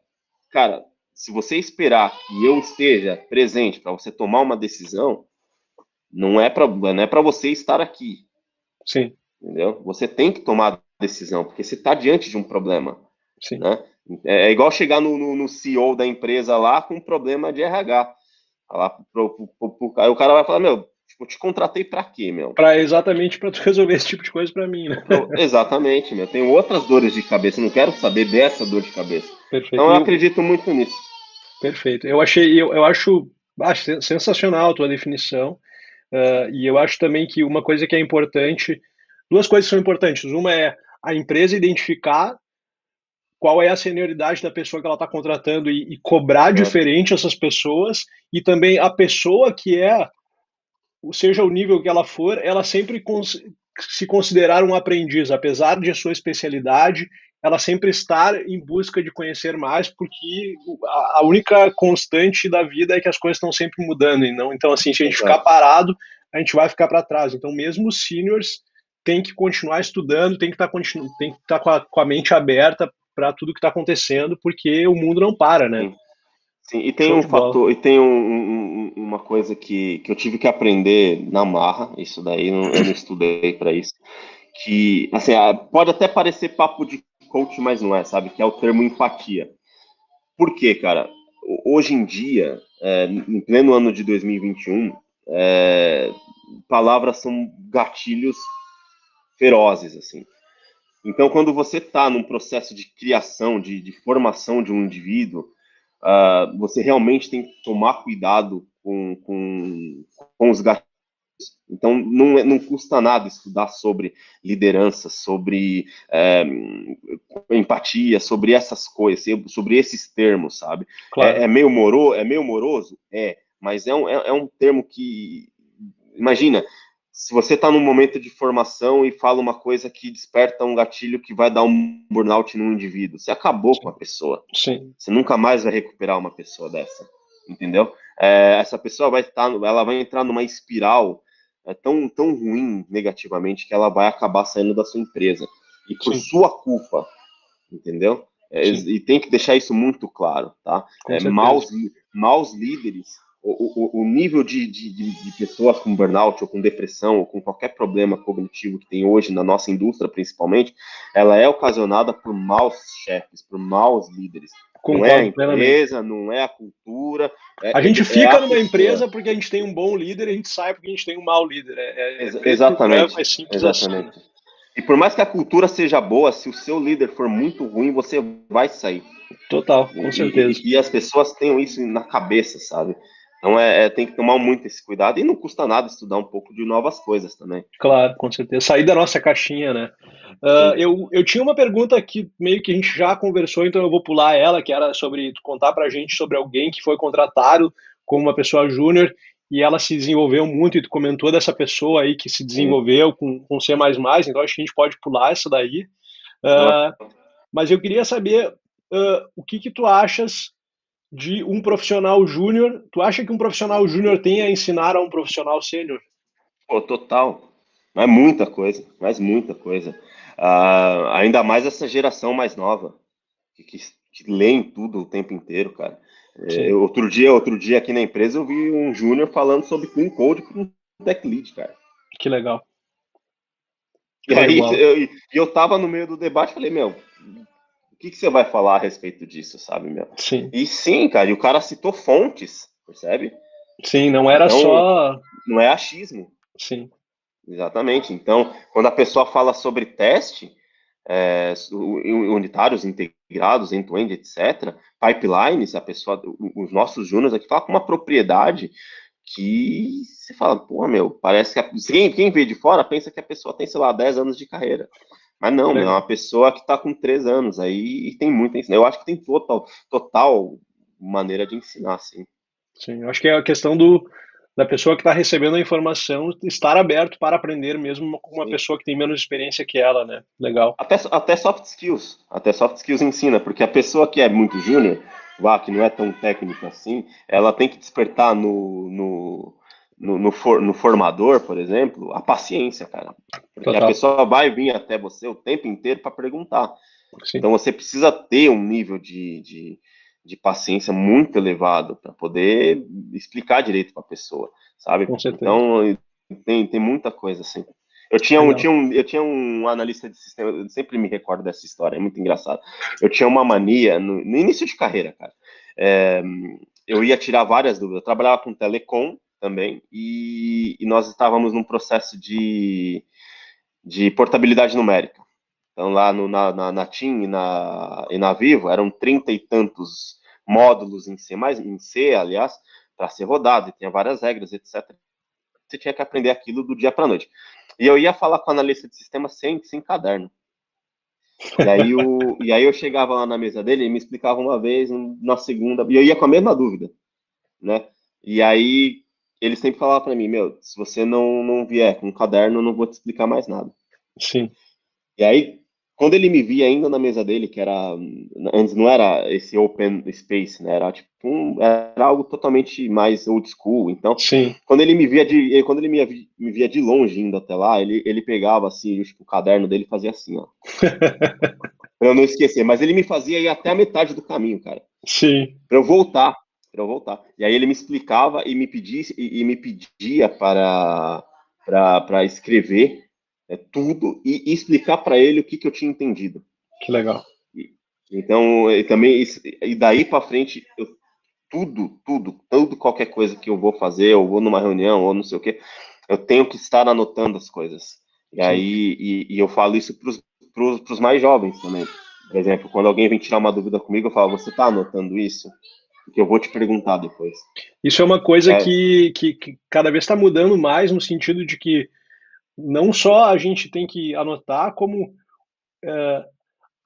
cara, se você esperar que eu esteja presente para você tomar uma decisão, não é para você estar aqui, Sim, entendeu? Você tem que tomar a decisão, porque você está diante de um problema, sim. né? É igual chegar no CEO da empresa lá com um problema de RH. Lá aí o cara vai falar, meu, tipo, eu te contratei para quê, meu? Exatamente para tu resolver esse tipo de coisa para mim, né? Exatamente, meu. Tenho outras dores de cabeça, não quero saber dessa dor de cabeça. Perfeito. Então eu acredito muito nisso. Perfeito. Eu acho sensacional a tua definição. E eu acho também que uma coisa que é importante, duas coisas são importantes. Uma é a empresa identificar qual é a senioridade da pessoa que ela está contratando e cobrar Certo? diferente essas pessoas, e também a pessoa que seja o nível que ela for, ela sempre se considerar um aprendiz, apesar de sua especialidade, ela sempre estar em busca de conhecer mais, porque a única constante da vida é que as coisas estão sempre mudando, e não, então assim, se a gente ficar Exato. parado, a gente vai ficar para trás. Então, mesmo os seniors têm que continuar estudando, tem que estar com a mente aberta para tudo que está acontecendo, porque o mundo não para, né? Sim. Sim, e tem Show um de bola. fator, e tem uma coisa que eu tive que aprender na marra, isso daí eu não estudei para isso, que assim, pode até parecer papo de coach, mas não é, sabe? Que é o termo empatia. Por quê, cara? Hoje em dia, em pleno ano de 2021, palavras são gatilhos ferozes, assim. Então, quando você está num processo de criação, de formação de um indivíduo, você realmente tem que tomar cuidado com os gatilhos. Então, não custa nada estudar sobre liderança, sobre empatia, sobre essas coisas, sobre esses termos, sabe? Claro. É meio moroso? Mas é um termo que, imagina, se você está num momento de formação e fala uma coisa que desperta um gatilho que vai dar um burnout num indivíduo, você acabou com a Sim. pessoa. Sim. Você nunca mais vai recuperar uma pessoa dessa, entendeu? Essa pessoa ela vai entrar numa espiral tão ruim negativamente que ela vai acabar saindo da sua empresa e por Sim. sua culpa, entendeu? Sim. E tem que deixar isso muito claro, tá? Com certeza. Maus líderes, o nível de pessoas com burnout ou com depressão ou com qualquer problema cognitivo que tem hoje na nossa indústria, principalmente, ela é ocasionada por maus chefes, por maus líderes. Não é a Concordo plenamente. empresa, não é a cultura, A gente é fica a numa pessoa. empresa porque a gente tem um bom líder, e a gente sai porque a gente tem um mau líder. É preto e branco, é Exatamente, simples assim, né? exatamente. E por mais que a cultura seja boa, se o seu líder for muito ruim, você vai sair. Total, com E certeza. que as pessoas tenham isso na cabeça, sabe? Então tem que tomar muito esse cuidado e não custa nada estudar um pouco de novas coisas também. Claro, com certeza. Sair da nossa caixinha, né? Sim, Eu tinha uma pergunta que meio que a gente já conversou, então eu vou pular ela, que era sobre tu contar pra gente sobre alguém que foi contratado como uma pessoa júnior e ela se desenvolveu muito, e tu comentou dessa pessoa aí que se sim. desenvolveu com C++, então acho que a gente pode pular essa daí. Pode. Uh, mas eu queria saber o que que tu achas de um profissional júnior. Tu acha que um profissional júnior tem a ensinar a um profissional sênior? Pô, total. Mas muita coisa, mas muita coisa. Ainda mais essa geração mais nova, que leem tudo o tempo inteiro, cara. Sim, Outro dia aqui na empresa eu vi um júnior falando sobre Clean Code com um tech lead, cara. que legal. E Show de aí bola. eu tava no meio do debate e falei, meu, o que você vai falar a respeito disso, sabe, meu? Sim, E sim, cara, e o cara citou fontes, percebe? sim, não era Então, só. não é achismo. Sim, Exatamente. Então, quando a pessoa fala sobre teste, unitários integrados, end-to-end, etc., pipelines, os nossos júniors aqui falam com uma propriedade que você fala, pô, meu, parece que quem vê de fora pensa que a pessoa tem, sei lá, 10 anos de carreira. Mas que não, meu, é legal. uma pessoa que está com 3 anos aí e tem muito a ensinar. Eu acho que tem total maneira de ensinar, sim. Sim, eu acho que é a questão da pessoa que está recebendo a informação estar aberto para aprender mesmo com uma Sim. pessoa que tem menos experiência que ela, né? Legal. Até soft skills ensina, porque a pessoa que é muito júnior, que não é tão técnica assim, ela tem que despertar no formador, por exemplo, a paciência, cara. Porque a Total. pessoa vai vir até você o tempo inteiro para perguntar. Sim, Então você precisa ter um nível de paciência muito elevado para poder explicar direito para a pessoa, sabe? com certeza. Então tem muita coisa assim. Legal. Eu tinha um analista de sistema, eu sempre me recordo dessa história, é muito engraçado. Eu tinha uma mania no início de carreira, cara. É, eu ia tirar várias dúvidas. Eu trabalhava com telecom também e nós estávamos num processo de portabilidade numérica. Então, lá na TIM e na Vivo, eram 30 e tantos módulos em C, em C, aliás, para ser rodado, e tinha várias regras, etc. Você tinha que aprender aquilo do dia para a noite. E eu ia falar com o analista de sistema sem caderno. E aí eu chegava lá na mesa dele e me explicava uma vez, na segunda, e eu ia com a mesma dúvida, né? E aí ele sempre falava para mim, meu, se você não vier com um caderno, eu não vou te explicar mais nada. Sim, E aí, quando ele me via ainda na mesa dele, que era antes não era esse open space, né? Era tipo era algo totalmente mais old school. Então, sim. quando ele me via de longe indo até lá, ele pegava assim, tipo, o caderno dele e fazia assim, ó, pra eu não esquecer. Mas ele me fazia ir até a metade do caminho, cara, Sim, para eu voltar, para eu voltar. E aí ele me explicava e me pedia para escrever tudo e explicar para ele o que eu tinha entendido. que legal. E- Então, e daí para frente, qualquer coisa que eu vou fazer, eu vou numa reunião ou não sei o quê, eu tenho que estar anotando as coisas. Sim. E eu falo isso para os mais jovens também. Por exemplo, quando alguém vem tirar uma dúvida comigo, eu falo, você está anotando isso? Porque eu vou te perguntar depois. Isso é uma coisa É, que cada vez está mudando mais no sentido de que não só a gente tem que anotar, como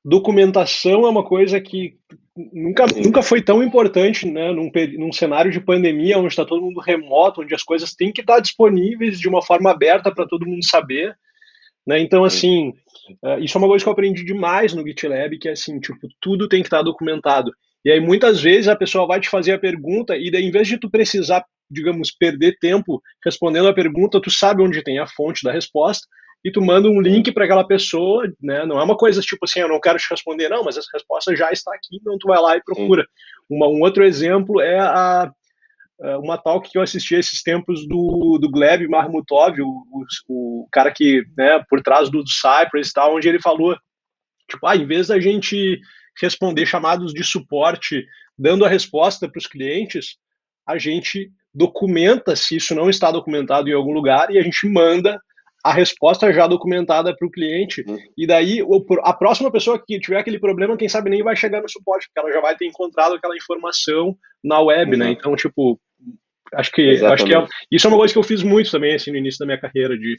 documentação é uma coisa que sim, nunca foi tão importante, né, num cenário de pandemia, onde está todo mundo remoto, onde as coisas têm que estar disponíveis de uma forma aberta para todo mundo saber, né? Então, sim, assim, isso é uma coisa que eu aprendi demais no GitLab, que é assim, tipo, tudo tem que estar documentado. E aí, muitas vezes, a pessoa vai te fazer a pergunta, e daí, em vez de tu precisar, digamos, perder tempo respondendo a pergunta, tu sabe onde tem a fonte da resposta, e tu manda um sim, link para aquela pessoa, né? Não é uma coisa tipo assim, eu não quero te responder, não, mas essa resposta já está aqui, então tu vai lá e sim, procura. Um outro exemplo é uma talk que eu assisti esses tempos do Gleb Marmutov, o cara que, né, por trás do Cypress e tal, onde ele falou, tipo, em vez da gente responder chamados de suporte dando a resposta para os clientes, a gente documenta se isso não está documentado em algum lugar e a gente manda a resposta já documentada para o cliente. sim, E daí a próxima pessoa que tiver aquele problema, quem sabe nem vai chegar no suporte, porque ela já vai ter encontrado aquela informação na web, né? exato, Então, tipo, acho que exatamente. isso é uma coisa que eu fiz muito também assim no início da minha carreira, de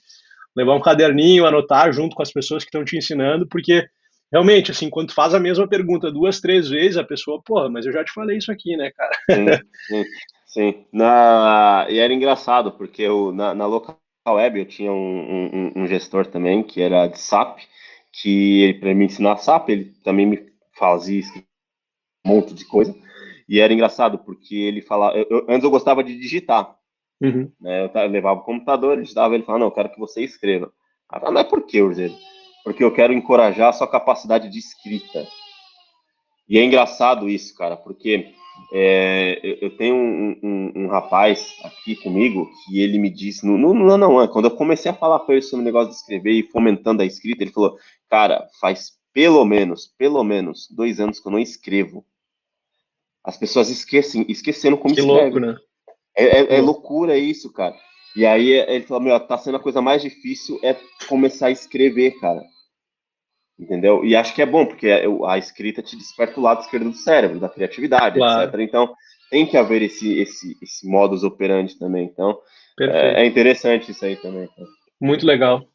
levar um caderninho, anotar junto com as pessoas que estão te ensinando, porque realmente, assim, quando tu faz a mesma pergunta duas, três vezes, a pessoa, porra, mas eu já te falei isso aqui, né, cara? Sim, sim, sim. E era engraçado, porque na local web eu tinha um gestor também, que era de SAP, que para me ensinar SAP, ele também me fazia escrever um monte de coisa. E era engraçado, porque ele falava. Antes eu gostava de digitar, Uhum, né? Eu levava o computador, ele digitava, ele falava, não, eu quero que você escreva. Ah, não é por quê, Urzeiro? Porque eu quero encorajar a sua capacidade de escrita. E é engraçado isso, cara, porque eu tenho um rapaz aqui comigo que ele me disse, quando eu comecei a falar com ele sobre o negócio de escrever e fomentando a escrita, ele falou, cara, faz pelo menos 2 anos que eu não escrevo. As pessoas esquecendo como Que louco, escreve. né? Que É louco. loucura isso, cara. E aí ele falou, meu, tá sendo a coisa mais difícil é começar a escrever, cara. Entendeu? E acho que é bom, porque a escrita te desperta o lado esquerdo do cérebro, da criatividade, Claro, etc. Então, tem que haver esse modus operandi também. Então, é perfeito. interessante isso aí também. Muito legal.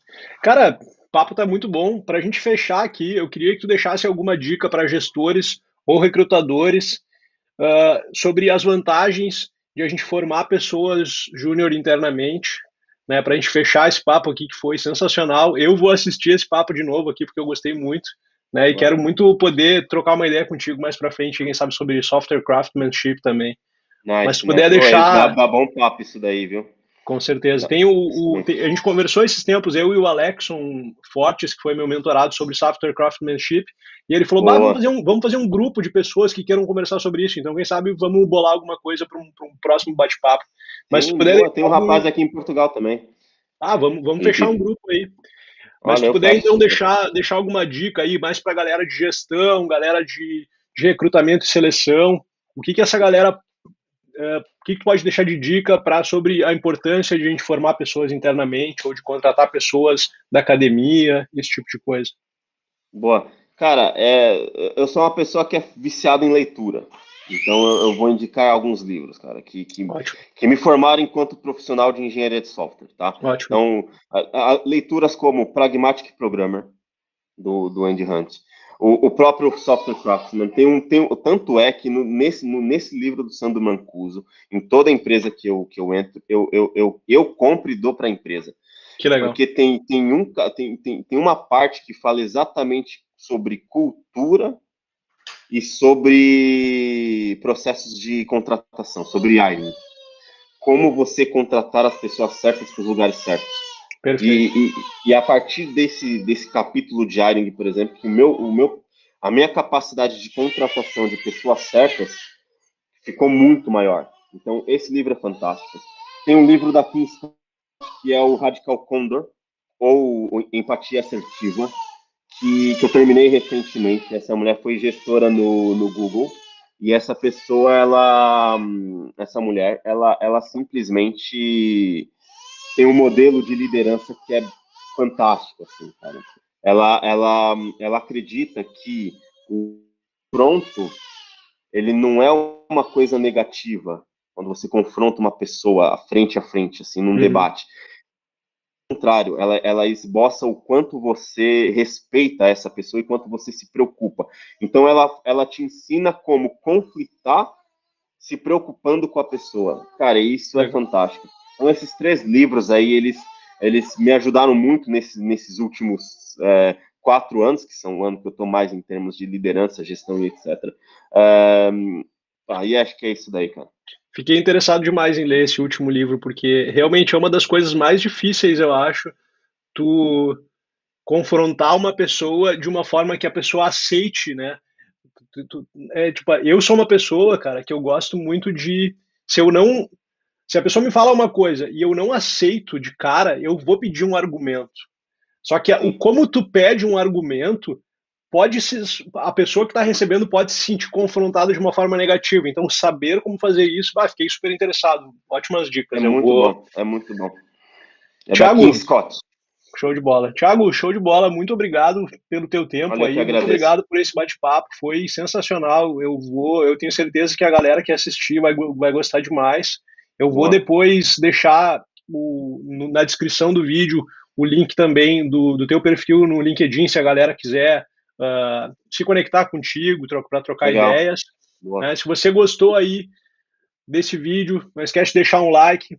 Cara, o papo tá muito bom. Para a gente fechar aqui, eu queria que tu deixasse alguma dica para gestores ou recrutadores sobre as vantagens de a gente formar pessoas júnior internamente, né? Para a gente fechar esse papo aqui que foi sensacional. Eu vou assistir esse papo de novo aqui porque eu gostei muito, né? E quero muito poder trocar uma ideia contigo mais para frente, quem sabe sobre software craftsmanship também. Mas se Nice, puder nice. Oh, deixar. dá bom papo isso daí, viu? Com certeza. Dá- Tem Excelente. a gente conversou esses tempos, eu e o Alexson Fortes, que foi meu mentorado sobre software craftsmanship, e ele falou: bah, Boa. vamos fazer um grupo de pessoas que queiram conversar sobre isso. Então, quem sabe vamos bolar alguma coisa para pra um próximo bate-papo. Mas se Sim, puder boa. Tem deixar um rapaz algum. aqui em Portugal também. Ah, vamos Que, fechar um que... grupo aí. Mas se Olha, tu eu puder, fecho, então, super. deixar alguma dica aí mais para a galera de gestão, galera de recrutamento e seleção, o que essa galera o que tu pode deixar de dica para sobre a importância de a gente formar pessoas internamente ou de contratar pessoas da academia, esse tipo de coisa? Boa. Cara, eu sou uma pessoa que é viciada em leitura. Então eu vou indicar alguns livros, cara, Ótimo, que me formaram enquanto profissional de engenharia de software, tá? ótimo. Então, leituras como Pragmatic Programmer, do Andy Hunt. O próprio Software Craftsman tanto é que nesse livro do Sandro Mancuso, em toda empresa que eu entro, eu compro e dou para a empresa. Que legal. Porque tem uma parte que fala exatamente sobre cultura e sobre processos de contratação, sobre hiring. Como você contratar as pessoas certas para os lugares certos. Perfeito. E a partir desse capítulo de hiring, por exemplo, que a minha capacidade de contratação de pessoas certas ficou muito maior. Então, esse livro é fantástico. Tem um livro da Kim Scott, que é o Radical Condor, ou Empatia Assertiva, que eu terminei recentemente. Essa mulher foi gestora no Google, e essa pessoa, essa mulher, ela simplesmente tem um modelo de liderança que é fantástico, assim, cara. Ela acredita que o pronto, ele não é uma coisa negativa quando você confronta uma pessoa frente a frente, assim, num Uhum. debate. Ao contrário, ela esboça o quanto você respeita essa pessoa e quanto você se preocupa. Então, ela te ensina como conflitar se preocupando com a pessoa. Cara, isso é Legal. fantástico. Então, esses 3 livros aí, eles me ajudaram muito nesses últimos 4 anos, que são o ano que eu estou mais em termos de liderança, gestão e etc. Aí acho que é isso daí, cara. Fiquei interessado demais em ler esse último livro, porque realmente é uma das coisas mais difíceis, eu acho, tu confrontar uma pessoa de uma forma que a pessoa aceite, né? Tipo, eu sou uma pessoa, cara, que eu gosto muito de. Se eu não Se a pessoa me fala uma coisa e eu não aceito de cara, eu vou pedir um argumento. Só que o Sim, como tu pede um argumento, a pessoa que está recebendo pode se sentir confrontada de uma forma negativa. Então, saber como fazer isso, fiquei super interessado. Ótimas é dicas. Eu muito vou. bom, é muito bom. É da Kim Tiago, Scott. show de bola. Tiago, show de bola. Muito obrigado pelo teu tempo Olha, eu que aí. Muito agradeço. obrigado por esse bate-papo. Foi sensacional. Eu tenho certeza que a galera que assistir vai gostar demais. Eu vou Boa. depois deixar na descrição do vídeo o link também do teu perfil no LinkedIn, se a galera quiser se conectar contigo para trocar Legal. ideias. Boa. Né? Se você gostou aí desse vídeo, não esquece de deixar um like,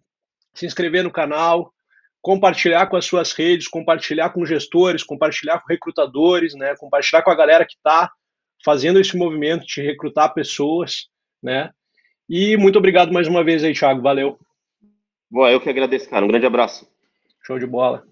se inscrever no canal, compartilhar com as suas redes, compartilhar com gestores, compartilhar com recrutadores, né? Compartilhar com a galera que está fazendo esse movimento de recrutar pessoas, né? E muito obrigado mais uma vez aí, Thiago. Valeu. Boa, eu que agradeço, cara. Um grande abraço. Show de bola.